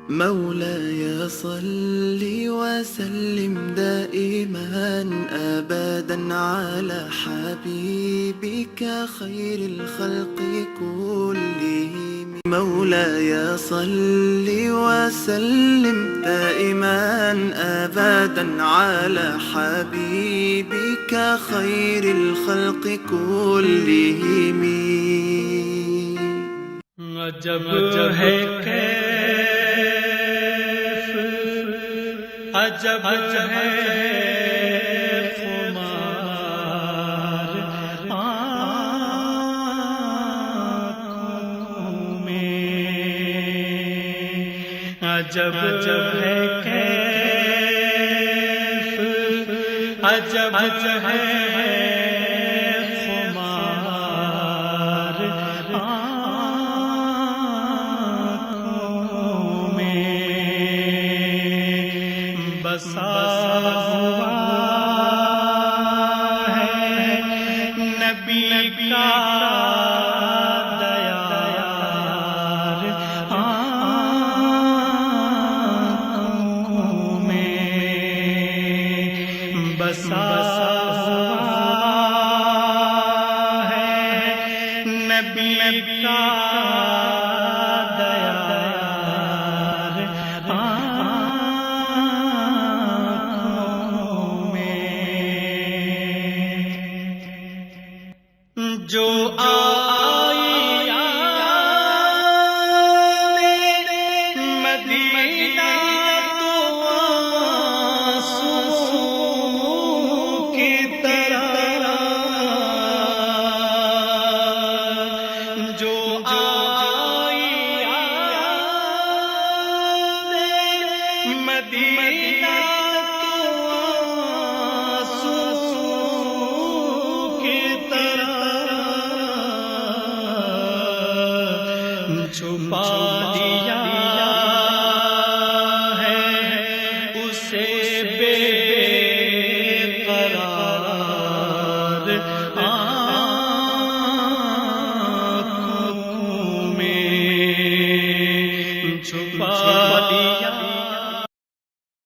مولاي صل وسلم دائما أبدا على حبيبك خير الخلق كلهم. مولاي صل وسلم دائما أبدا على حبيبك خير الخلق كلهم. عجب ہے کیف، عجب ہے خمار آنکھوں میں، عجب ہے کیف، عجب ہے بسا ہوا ہے نبی کا دیار آنکھوں میں، بسا ہوا ہے نبی کا جو آئی مدینہ تو آنسو کی طرح، جو آئی مدینہ